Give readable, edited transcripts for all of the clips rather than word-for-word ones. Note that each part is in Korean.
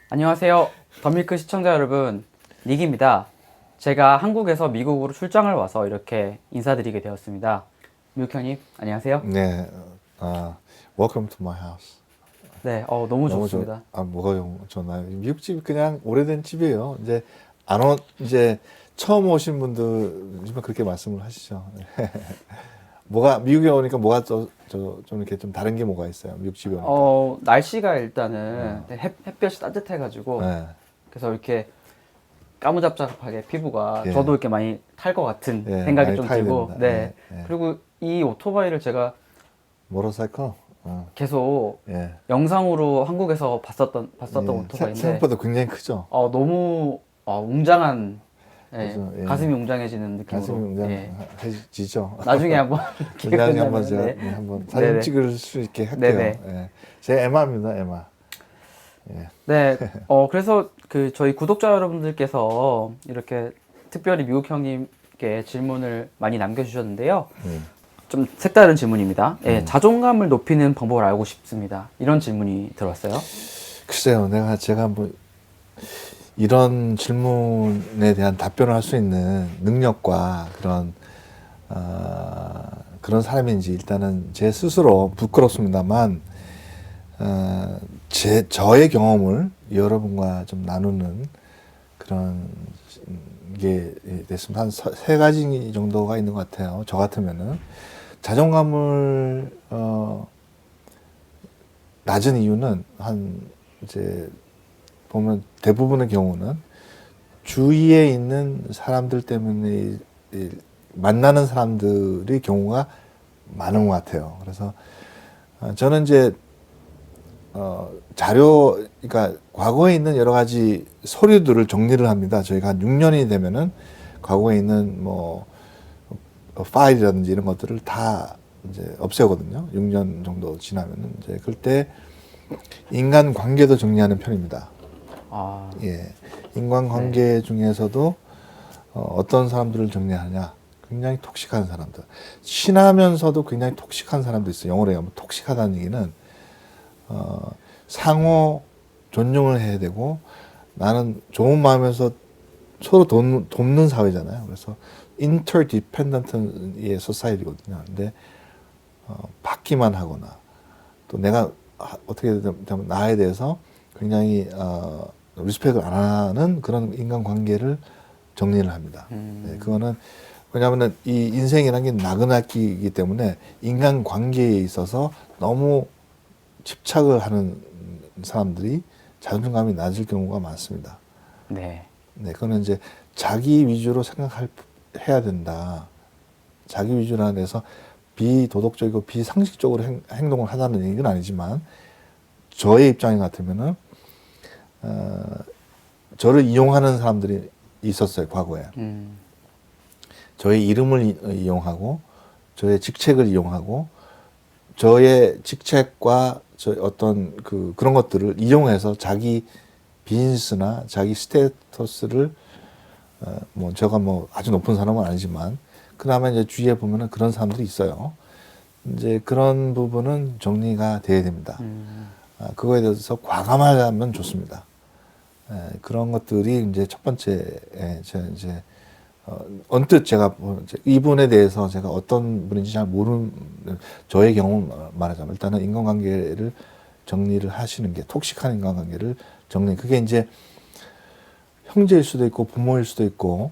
안녕하세요. 더밀크 시청자 여러분, 닉입니다. 제가 한국에서 미국으로 출장을 와서 이렇게 인사드리게 되었습니다. 미국 형님, 안녕하세요. 네, welcome to my house. 네, 너무 좋습니다. 뭐가 좋나요? 미국 집 그냥 오래된 집이에요. 이제 처음 오신 분들 그렇게 말씀을 하시죠. 뭐가 미국에 오니까 뭐가 좀 이렇게 좀 다른 게 뭐가 있어요? 미국 집에 오니까. 날씨가 일단은 햇볕이 따뜻해가지고, 네, 그래서 이렇게 까무잡잡하게 피부가 예. 저도 이렇게 많이 탈 것 같은 예, 생각이 많이 좀 타야 들고, 됩니다. 네. 예, 예. 그리고 이 오토바이를 제가 모터사이클. 계속 예. 영상으로 한국에서 봤었던 오토바이인데, 생각보다 굉장히 크죠. 너무 웅장한, 예, 그래서, 예. 가슴이 웅장해지는 가슴이 느낌으로. 예. 웅장해지죠. 나중에 한번 기회 나중에 한번 된다면, 제가 네. 한번 사진 네네. 찍을 수 있게 할게요. 네네. 예. 제 에마입니다, 에마. 예. 네, 그래서 저희 구독자 여러분들께서 이렇게 특별히 미국 형님께 질문을 많이 남겨주셨는데요. 좀 색다른 질문입니다. 예, 자존감을 높이는 방법을 알고 싶습니다. 이런 질문이 들어왔어요. 글쎄요, 제가 한번 이런 질문에 대한 답변을 할 수 있는 능력과 그런 사람인지 일단은 제 스스로 부끄럽습니다만, 저의 경험을 여러분과 좀 나누는 그런 게 됐으면 한 세 가지 정도가 있는 것 같아요. 저 같으면은 자존감을 낮은 이유는 이제 보면 대부분의 경우는 주위에 있는 사람들 때문에 만나는 사람들의 경우가 많은 것 같아요. 그래서 저는 이제 그러니까 과거에 있는 여러 가지 서류들을 정리를 합니다. 저희가 한 6년이 되면은 과거에 있는 파일이라든지 이런 것들을 다 이제 없애거든요. 6년 정도 지나면은 이제 그때 인간 관계도 정리하는 편입니다. 아, 예. 인간 관계 중에서도 어떤 사람들을 정리하냐? 굉장히 톡식한 사람들. 친하면서도 굉장히 톡식한 사람도 있어요. 영어로 얘기하면 톡식하다는 얘기는 상호 존중을 해야 되고 나는 좋은 마음에서 서로 돕는 사회잖아요. 그래서 interdependent의 society거든요. 근데 받기만 하거나 또 내가 어떻게 되면 나에 대해서 굉장히 리스펙을 안 하는 그런 인간관계를 정리를 합니다. 네, 그거는 왜냐하면 이 인생이라는 게 나그나기이기 때문에 인간관계에 있어서 너무 집착을 하는 사람들이 자존감이 낮을 경우가 많습니다. 네. 네, 그거는 이제 자기 위주로 해야 된다. 자기 위주로 해서 비도덕적이고 비상식적으로 행동을 하자는 얘기는 아니지만 저의 입장이 같으면은 저를 이용하는 사람들이 있었어요, 과거에. 저의 이름을 이용하고 저의 직책을 이용하고 저의 직책과 어떤 그런 것들을 이용해서 자기 비즈니스나 자기 스테이터스를 제가 아주 높은 사람은 아니지만 그나마 이제 주위에 보면은 그런 사람들이 있어요. 이제 그런 부분은 정리가 돼야 됩니다. 그거에 대해서 과감하면 좋습니다. 그런 것들이 이제 첫 번째, 이제 언뜻 제가 이분에 대해서 제가 어떤 분인지 잘 모르는 저의 경우 말하자면 일단은 인간관계를 정리를 하시는 게 톡식한 인간관계를 그게 이제 형제일 수도 있고 부모일 수도 있고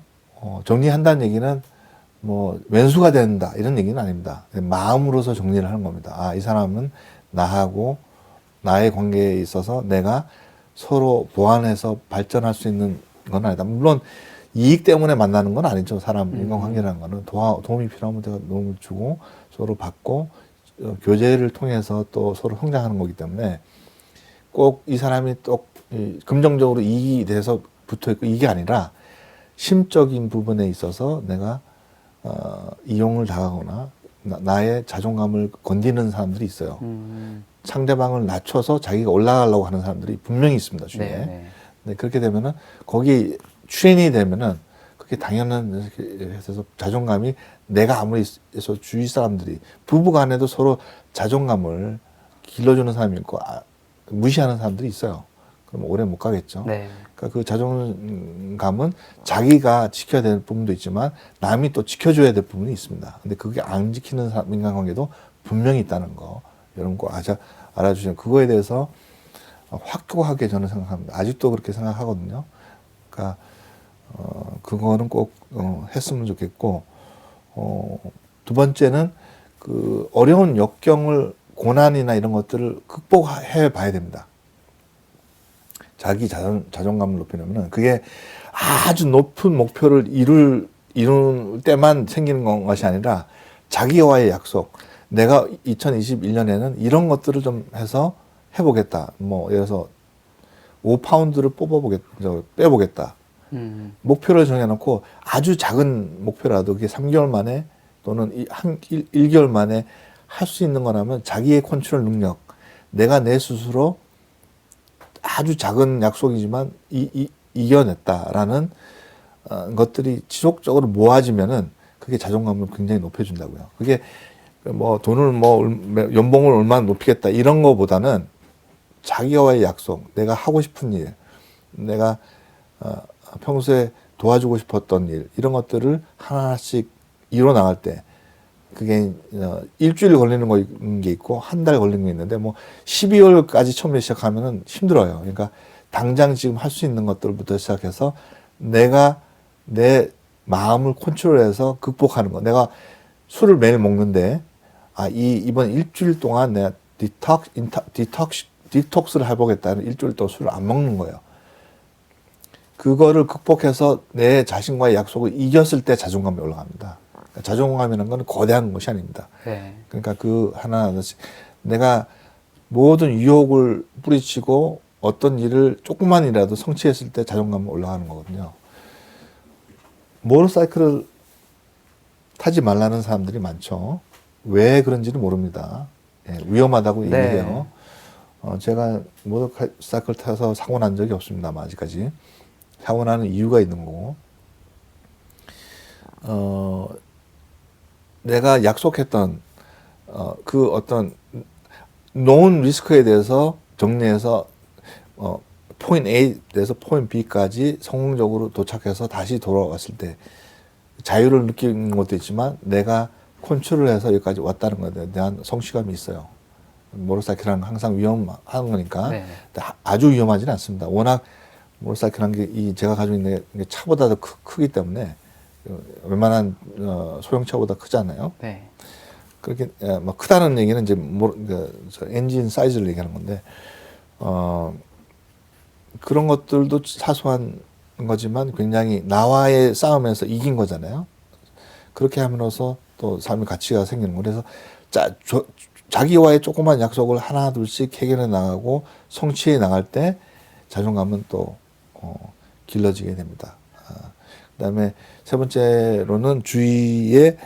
정리한다는 얘기는 왼수가 된다 이런 얘기는 아닙니다. 마음으로서 정리를 하는 겁니다. 이 사람은 나하고 나의 관계에 있어서 내가 서로 보완해서 발전할 수 있는 건 아니다. 물론 이익 때문에 만나는 건 아니죠. 인간관계라는 거는 도움이 필요하면 내가 도움을 주고 서로 받고 교제를 통해서 또 서로 성장하는 거기 때문에 꼭 이 사람이 또 긍정적으로 이익이 돼서 붙어 있고 이게 아니라 심적인 부분에 있어서 내가 이용을 당하거나 나의 자존감을 건드리는 사람들이 있어요. 상대방을 낮춰서 자기가 올라가려고 하는 사람들이 분명히 있습니다, 주위에. 네. 네, 그렇게 되면은 거기 출연이 되면은 그게 당연한 해서 자존감이 내가 아무리 해서 주위 사람들이 부부 간에도 서로 자존감을 길러주는 사람이 있고 무시하는 사람들이 있어요. 그럼 오래 못 가겠죠. 네. 그러니까 그 자존감은 자기가 지켜야 될 부분도 있지만 남이 또 지켜줘야 될 부분이 있습니다. 근데 그게 안 지키는 인간관계도 분명히 있다는 거 여러분 꼭 알아주시면 그거에 대해서 확고하게 저는 생각합니다. 아직도 그렇게 생각하거든요. 그러니까 그거는 꼭 했으면 좋겠고 두 번째는 그 어려운 역경을 고난이나 이런 것들을 극복해 봐야 됩니다. 자기 자존감을 높이려면 그게 아주 높은 목표를 이룰 때만 생기는 것이 아니라 자기와의 약속. 내가 2021년에는 이런 것들을 좀 해서 해보겠다. 뭐 예를 들어서 5파운드를 빼보겠다. 목표를 정해놓고 아주 작은 목표라도 그게 3개월 만에 또는 1개월 만에 할 수 있는 거라면 자기의 컨트롤 능력, 내가 내 스스로 아주 작은 약속이지만 이겨냈다라는 것들이 지속적으로 모아지면은 그게 자존감을 굉장히 높여준다고요. 그게 뭐 돈을 연봉을 얼마나 높이겠다 이런 거보다는 자기와의 약속, 내가 하고 싶은 일, 내가 평소에 도와주고 싶었던 일 이런 것들을 하나씩 이뤄 나갈 때 그게 일주일 걸리는 게 있고 한 달 걸리는 게 있는데 뭐 12월까지 처음에 시작하면은 힘들어요. 그러니까 당장 지금 할 수 있는 것들부터 시작해서 내가 내 마음을 컨트롤해서 극복하는 거. 내가 술을 매일 먹는데 이번 일주일 동안 내가 디톡스를 해보겠다는 일주일 동안 술을 안 먹는 거예요. 그거를 극복해서 내 자신과의 약속을 이겼을 때 자존감이 올라갑니다. 그러니까 자존감이라는 건 거대한 것이 아닙니다. 네. 그러니까 그 하나씩 내가 모든 유혹을 뿌리치고 어떤 일을 조금만이라도 성취했을 때 자존감이 올라가는 거거든요. 모tor사이클을 타지 말라는 사람들이 많죠. 왜 그런지는 모릅니다. 예, 위험하다고 네. 얘기해요. 제가 모tor사이클 타서 사고 난 적이 없습니다만 아직까지. 사고 나는 이유가 있는 거고 내가 약속했던 그 어떤 known 리스크에 대해서 정리해서 포인트 A에서 포인트 B까지 성공적으로 도착해서 다시 돌아왔을 때 자유를 느끼는 것도 있지만 내가 컨트롤해서 여기까지 왔다는 것에 대한 성취감이 있어요. 모tor사이클은 항상 위험한 거니까 네. 아주 위험하지는 않습니다. 워낙 모tor사이클이라는 게 제가 가지고 있는 게 차보다 더 크기 때문에 웬만한 소형차보다 크잖아요. 네. 그렇게 뭐 크다는 얘기는 이제 엔진 사이즈를 얘기하는 건데 그런 것들도 사소한 거지만 굉장히 나와의 싸움에서 이긴 거잖아요. 그렇게 함으로써 또 삶의 가치가 생기는 거예요. 그래서 자기와의 조그만 약속을 하나 둘씩 해결해 나가고 성취해 나갈 때 자존감은 또 길러지게 됩니다. 그다음에 세 번째로는 주위에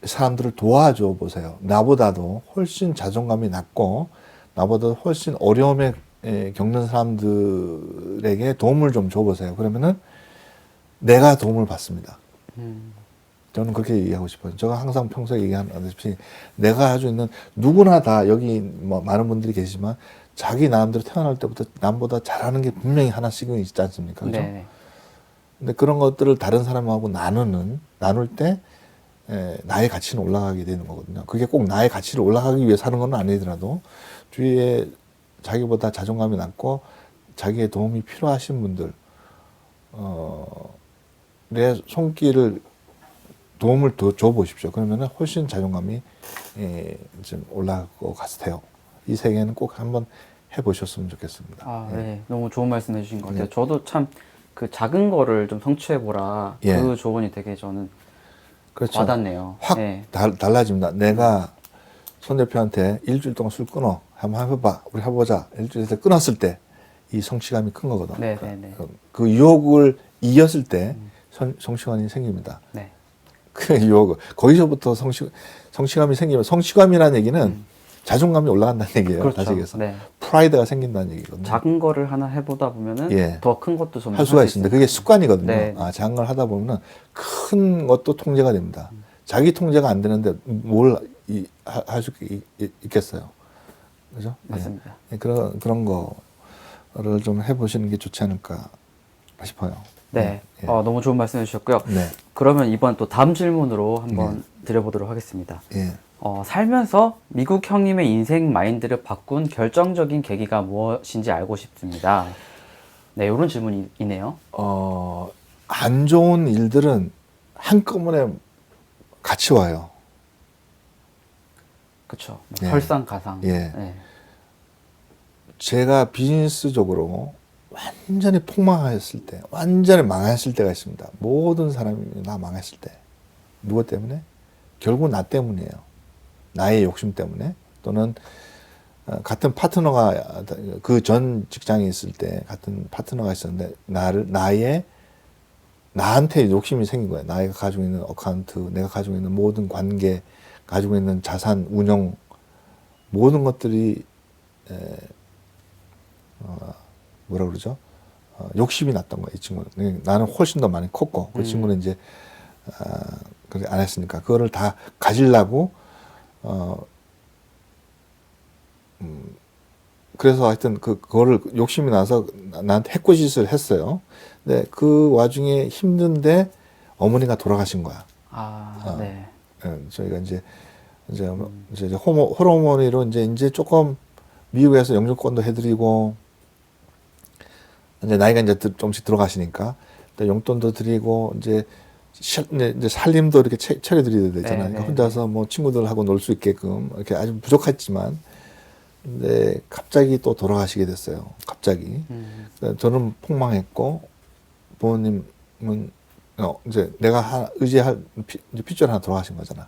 사람들을 도와줘 보세요. 나보다도 훨씬 자존감이 낮고 나보다 훨씬 어려움에 겪는 사람들에게 도움을 좀 줘보세요. 그러면은 내가 도움을 받습니다. 저는 그렇게 얘기하고 싶어요. 제가 항상 평소에 얘기하듯이 내가 가지고 있는 누구나 다 여기 뭐 많은 분들이 계시지만 자기 나름대로 태어날 때부터 남보다 잘하는 게 분명히 하나씩은 있지 않습니까? 그죠? 네. 근데 그런 것들을 다른 사람하고 나눌 때 나의 가치는 올라가게 되는 거거든요. 그게 꼭 나의 가치를 올라가기 위해 사는 건 아니더라도 주위에 자기보다 자존감이 낮고 자기의 도움이 필요하신 분들 내 손길을 도움을 더 줘보십시오. 그러면 훨씬 자존감이 좀 올라갈 것 같아요. 이 세 개는 꼭 한번 해보셨으면 좋겠습니다. 네. 너무 좋은 말씀 해주신 것 같아요. 네. 저도 참 그 작은 거를 좀 성취해보라. 예. 그 조언이 되게 저는 그렇죠. 와닿네요. 확 네. 달라집니다. 내가 손 대표한테 일주일 동안 술 끊어. 한번 해봐. 우리 해보자. 일주일에서 끊었을 때 이 성취감이 큰 거거든. 네, 그러니까 네, 네. 그 유혹을 이겼을 때 성취감이 생깁니다. 네. 그 유혹을 거기서부터 성취감이 생기면 성취감이라는 얘기는 자존감이 올라간다는 얘기예요. 그렇죠. 다시 얘기해서 네. 프라이드가 생긴다는 얘기거든요. 작은 거를 하나 해보다 보면은 예. 더 큰 것도 좀 할 수가 수 있습니다. 그게 습관이거든요. 네. 작은 걸 하다 보면 큰 것도 통제가 됩니다. 자기 통제가 안 되는데 뭘 할 수 있겠어요. 그죠? 맞습니다. 예. 그런 거 좀 해보시는 게 좋지 않을까 싶어요. 네, 예. 너무 좋은 말씀 해주셨고요. 네. 그러면 이번 또 다음 질문으로 한번 드려보도록 하겠습니다. 예. 살면서 미국 형님의 인생 마인드를 바꾼 결정적인 계기가 무엇인지 알고 싶습니다. 네, 이런 질문이네요. 안 좋은 일들은 한꺼번에 같이 와요. 그쵸. 예. 설상가상. 예. 네. 제가 비즈니스적으로 완전히 폭망했을 때, 완전히 망했을 때가 있습니다. 모든 사람이 나 망했을 때. 누구 때문에? 결국 나 때문이에요. 나의 욕심 때문에. 또는 같은 파트너가, 그 전 직장에 있을 때 같은 파트너가 있었는데, 나한테 욕심이 생긴 거예요. 내가 가지고 있는 어카운트, 내가 가지고 있는 모든 관계, 가지고 있는 자산, 운영, 모든 것들이, 뭐라 그러죠? 욕심이 났던 거예요, 이 친구는. 나는 훨씬 더 많이 컸고, 그 친구는 이제, 그렇게 안 했으니까. 그거를 다 가지려고, 그래서 하여튼 그거를 욕심이 나서 나한테 해코짓을 했어요. 근데 그 와중에 힘든데 어머니가 돌아가신 거야. 네. 저희가 이제 호르몬으로 이제 조금 미국에서 영주권도 해드리고, 이제 나이가 이제 조금씩 들어가시니까 또 용돈도 드리고, 이제 살림도 이렇게 차려드려야 되잖아요. 그러니까 혼자서 뭐 친구들하고 놀 수 있게끔 이렇게 아주 부족했지만, 근데 갑자기 또 돌아가시게 됐어요. 갑자기. 저는 폭망했고, 부모님은 이제 내가 의지할 핏줄 하나 돌아가신 거잖아.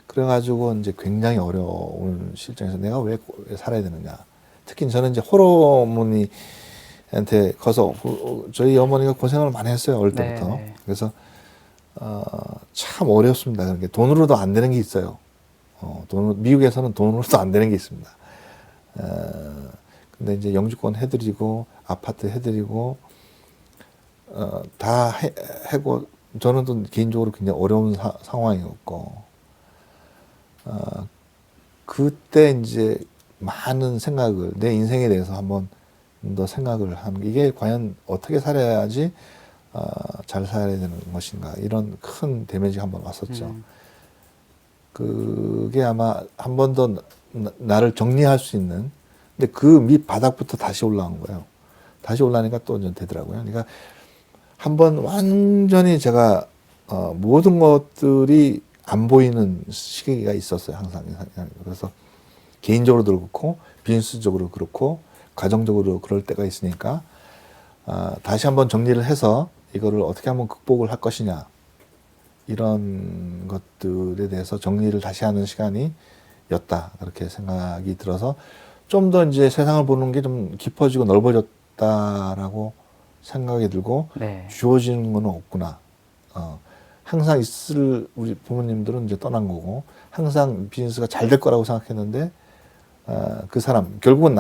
그래가지고 이제 굉장히 어려운 실정에서 내가 왜 살아야 되느냐. 특히 저는 이제 호르몬이한테 커서 저희 어머니가 고생을 많이 했어요. 어릴 때부터. 네. 그래서 참 어렵습니다. 그런 게 돈으로도 안 되는 게 있어요. 미국에서는 돈으로도 안 되는 게 있습니다. 근데 이제 영주권 해드리고 아파트 해드리고 다 해고 저는 또 개인적으로 굉장히 어려운 상황이었고 그때 이제 많은 생각을 내 인생에 대해서 한번 더 생각을 하는 게 이게 과연 어떻게 살아야지 잘 살아야 되는 것인가 이런 큰 데미지가 한번 왔었죠. 그게 아마 한 번 더 나를 정리할 수 있는 근데 그 밑바닥부터 다시 올라온 거예요. 다시 올라오니까 또 이제 되더라고요. 그러니까 한번 완전히 제가 모든 것들이 안 보이는 시기가 있었어요. 항상. 그래서 개인적으로도 그렇고 비즈니스적으로 그렇고 가정적으로 그럴 때가 있으니까 다시 한번 정리를 해서 이거를 어떻게 한번 극복을 할 것이냐 이런 것들에 대해서 정리를 다시 하는 시간이었다. 그렇게 생각이 들어서 좀 더 이제 세상을 보는 게 좀 깊어지고 넓어졌다라고 생각이 들고 네. 주어지는 건 없구나. 항상 있을 우리 부모님들은 이제 떠난 거고 항상 비즈니스가 잘 될 거라고 생각했는데 그 사람 결국은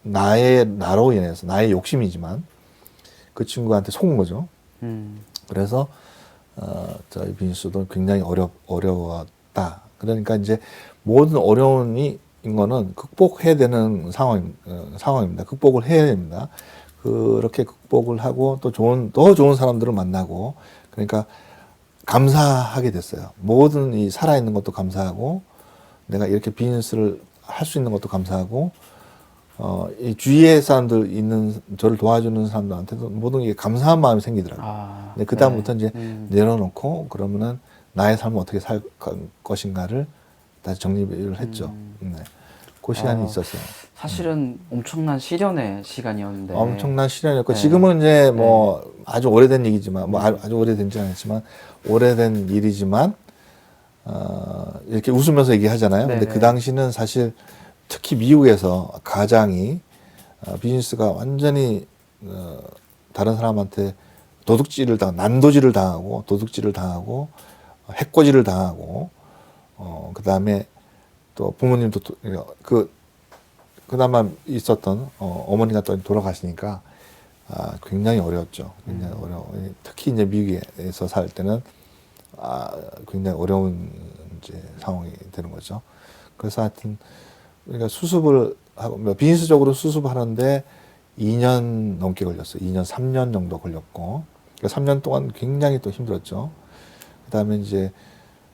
나로 인해서 나의 욕심이지만 그 친구한테 속은 거죠. 그래서 저희 비즈니스도 굉장히 어려웠다. 그러니까 이제 모든 어려움이 인 거는 극복해야 되는 상황입니다. 극복을 해야 됩니다. 그렇게 극복을 하고 또 더 좋은 사람들을 만나고 그러니까 감사하게 됐어요. 모든 이 살아있는 것도 감사하고 내가 이렇게 비즈니스를 할 수 있는 것도 감사하고 이 주위에 사람들 있는 저를 도와주는 사람들한테도 모든 게 감사한 마음이 생기더라고요. 근데 그 다음부터 이제 내려놓고 그러면은 나의 삶을 어떻게 살 것인가를 다시 정리를 했죠. 네. 그 시간이 있었어요. 사실은 엄청난 시련의 시간이었는데. 엄청난 시련이었고 네. 지금은 이제 뭐 아주 오래된 얘기지만 뭐 아주 오래된지 않았지만 오래된 일이지만 이렇게 웃으면서 얘기하잖아요. 근데 그 당시는 사실 특히 미국에서 가장이 비즈니스가 완전히 다른 사람한테 난도질을 당하고 도둑질을 당하고 해코지를 당하고 그 다음에 또 부모님도 그나마 있었던 어머니가 또 돌아가시니까 굉장히 어려웠죠. 굉장히 어려워. 특히 이제 미국에서 살 때는 굉장히 어려운 이제 상황이 되는 거죠. 그래서 하여튼 우리가 수습을 하고 비즈니스적으로 수습하는데 2년 넘게 걸렸어요. 2년, 3년 정도 걸렸고. 그러니까 3년 동안 굉장히 또 힘들었죠. 그 다음에 이제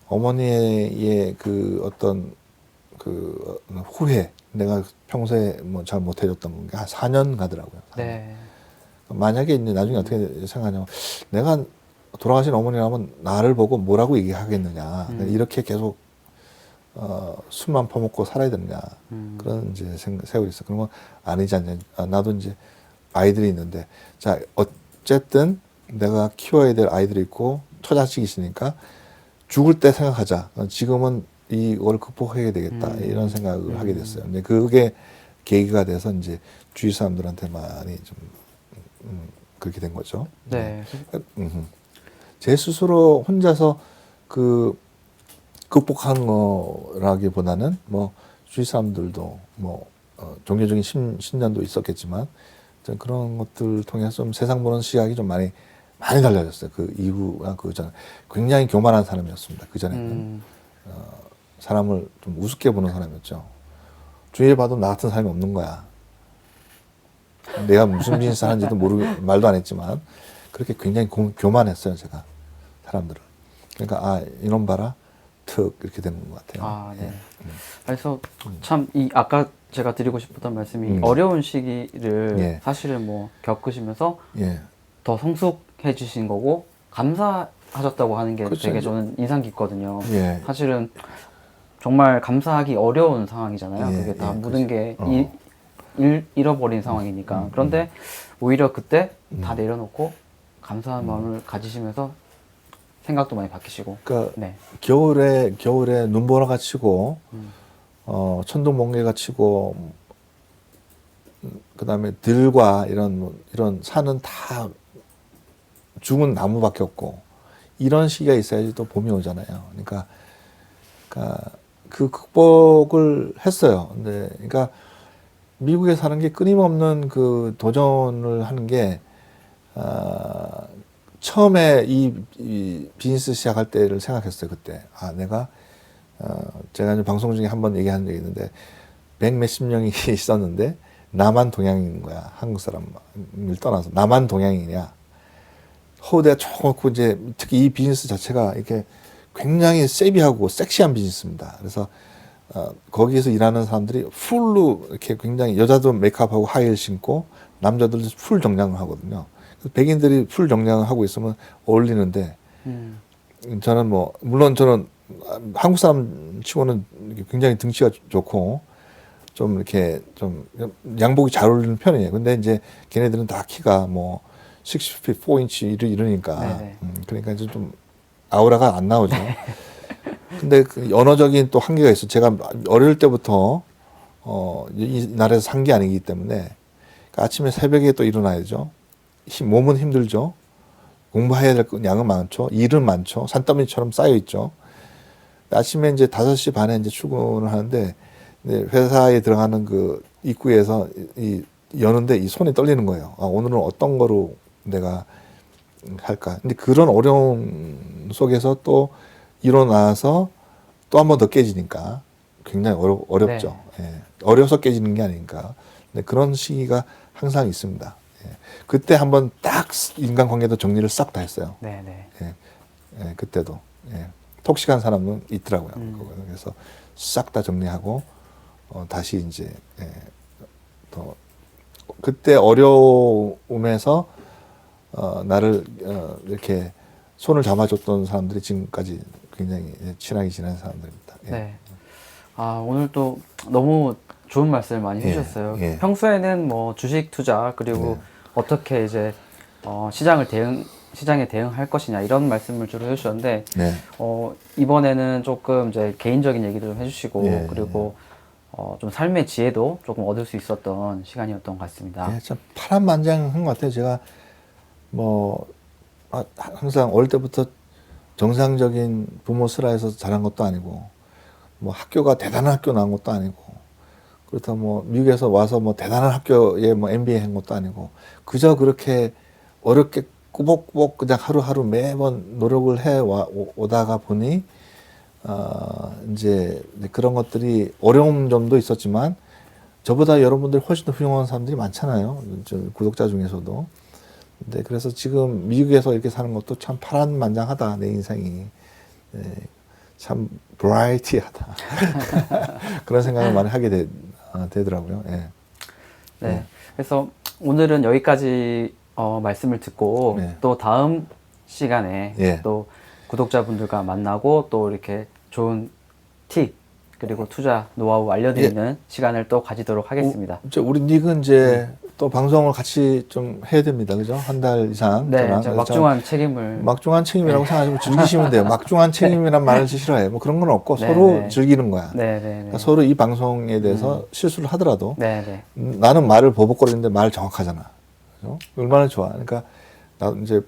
어머니의 그 어떤 그 후회, 내가 평소에 뭐 잘 못해줬던 게 한 4년 가더라고요. 4년. 네. 만약에 이제 나중에 어떻게 생각하냐면 내가 돌아가신 어머니라면 나를 보고 뭐라고 얘기하겠느냐. 이렇게 계속 술만 퍼먹고 살아야 되느냐. 그런 이제 세월이 있어. 그러면 아니지 않냐. 나도 이제 아이들이 있는데 자, 어쨌든 내가 키워야 될 아이들이 있고 처자식이 있으니까 죽을 때 생각하자. 지금은 이걸 극복해야 되겠다. 이런 생각을 하게 됐어요. 근데 그게 계기가 돼서 이제 주위 사람들한테 많이 좀 그렇게 된 거죠. 네. 제 스스로 혼자서 그 극복한 거라기보다는 뭐 주위 사람들도 뭐 종교적인 신념도 있었겠지만 그런 것들 통해서 좀 세상 보는 시각이 좀 많이 달라졌어요. 그 이후와 그 전 굉장히 교만한 사람이었습니다. 그 전에는 사람을 좀 우습게 보는 사람이었죠. 주위에 봐도 나 같은 사람이 없는 거야. 내가 무슨 비즈니스 하는지도 모르고 말도 안 했지만 그렇게 굉장히 교만했어요. 제가 사람들을. 그러니까 아 이놈 봐라 툭 이렇게 되는 것 같아요. 아, 네. 예. 그래서 참 이 아까 제가 드리고 싶었던 말씀이 어려운 시기를 예. 사실은 뭐 겪으시면서 예. 더 성숙해지신 거고 감사하셨다고 하는 게 그렇죠. 되게 저는 인상 깊거든요. 예. 사실은 정말 감사하기 어려운 상황이잖아요. 예, 그게 다 예, 모든 게 그렇죠. 잃어버린 상황이니까. 그런데 오히려 그때 다 내려놓고 감사한 마음을 가지시면서 생각도 많이 바뀌시고. 그러니까 네. 겨울에 눈보라가 치고 천둥 번개가 치고 그다음에 들과 이런 산은 다 죽은 나무밖에 없고 이런 시기가 있어야지 또 봄이 오잖아요. 그러니까 그 극복을 했어요. 근데 그러니까 미국에 사는 게 끊임없는 그 도전을 하는 게 처음에 이 비즈니스 시작할 때를 생각했어요. 그때 아 내가 제가 이제 방송 중에 한번 얘기한 적이 있는데 100몇십 명이 있었는데 나만 동양인 거야. 한국 사람을 떠나서 나만 동양인이야. 호대가 조금 없고 이제 특히 이 비즈니스 자체가 이렇게 굉장히 세비하고 섹시한 비즈니스입니다. 그래서 거기에서 일하는 사람들이 풀로 이렇게 굉장히 여자도 메이크업하고 하이힐 신고 남자들도 풀 정장을 하거든요. 그래서 백인들이 풀 정장을 하고 있으면 어울리는데 저는 뭐 물론 저는 한국 사람 치고는 굉장히 등치가 좋고 좀 이렇게 좀 양복이 잘 어울리는 편이에요. 근데 이제 걔네들은 다 키가 뭐 6feet 4인치 이러니까 그러니까 이제 좀 아우라가 안 나오죠. 근데 그 언어적인 또 한계가 있어. 제가 어릴 때부터 이 나라에서 산 게 아니기 때문에 그러니까 아침에 새벽에 또 일어나야죠. 몸은 힘들죠. 공부해야 될 양은 많죠. 일은 많죠. 산더미처럼 쌓여 있죠. 아침에 이제 5시 반에 이제 출근을 하는데 회사에 들어가는 그 입구에서 여는데 이 손이 떨리는 거예요. 아, 오늘은 어떤 거로 내가 할까. 근데 그런 어려움 속에서 또 일어나서 또 한 번 더 깨지니까 굉장히 어렵죠. 네. 예. 어려서 깨지는 게 아니니까. 근데 그런 시기가 항상 있습니다. 예. 그때 한번 딱 인간관계도 정리를 싹 다 했어요. 네, 네. 예. 예. 그때도. 예. 톡식한 사람은 있더라고요. 그래서 싹 다 정리하고 다시 이제 더 그때 어려움에서 나를 이렇게 손을 잡아줬던 사람들이 지금까지 굉장히 친하게 지낸 사람들입니다. 예. 네. 아, 오늘 또 너무 좋은 말씀을 많이 예, 해주셨어요. 예. 평소에는 뭐 주식 투자 그리고 어떻게 이제 시장에 대응할 것이냐 이런 말씀을 주로 해주셨는데 네. 이번에는 조금 이제 개인적인 얘기도 좀 해주시고 예, 그리고 좀 삶의 지혜도 조금 얻을 수 있었던 시간이었던 것 같습니다. 예, 참 파란만장한 것 같아요. 제가 뭐 항상 어릴 때부터 정상적인 부모 슬하에서 자란 것도 아니고 뭐 학교가 대단한 학교 나온 것도 아니고 그렇다고 뭐 미국에서 와서 뭐 대단한 학교에 뭐 MBA 한 것도 아니고 그저 그렇게 어렵게 꾸벅꾸벅 그냥 하루하루 매번 노력을 해 오다가 보니 이제 그런 것들이 어려운 점도 있었지만 저보다 여러분들이 훨씬 더 훌륭한 사람들이 많잖아요. 저 구독자 중에서도. 근데 그래서 지금 미국에서 이렇게 사는 것도 참 파란만장하다, 내 인생이. 예, 참 브라이티하다. 그런 생각을 많이 하게 되더라고요. 예. 네. 그래서 오늘은 여기까지 말씀을 듣고 네. 또 다음 시간에 예. 또 구독자분들과 만나고 또 이렇게 좋은 팁 그리고 투자 노하우 알려드리는 시간을 또 가지도록 하겠습니다. 우리 닉은 이제 또 방송을 같이 좀 해야 됩니다. 그죠? 한 달 이상. 네, 저랑. 저 그래서 막중한 책임을 막중한 책임이라고 생각하시면 즐기시면 돼요. 막중한 책임이란 말을 싫어해. 뭐 그런 건 없고 네, 서로 네. 즐기는 거야. 네, 네, 네. 그러니까 서로 이 방송에 대해서 실수를 하더라도 네, 네. 나는 말을 버벅거리는데 말 정확하잖아. 그죠? 얼마나 좋아. 그러니까 나 이제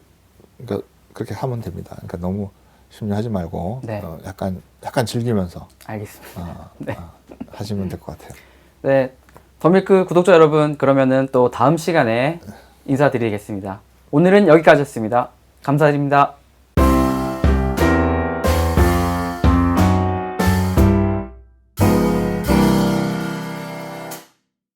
그러니까 그렇게 하면 됩니다. 그러니까 너무 심려하지 말고 네. 약간 즐기면서 알겠습니다. 네. 하시면 될 것 같아요. 네. 더밀크 구독자 여러분, 그러면은 또 다음 시간에 인사드리겠습니다. 오늘은 여기까지였습니다. 감사드립니다.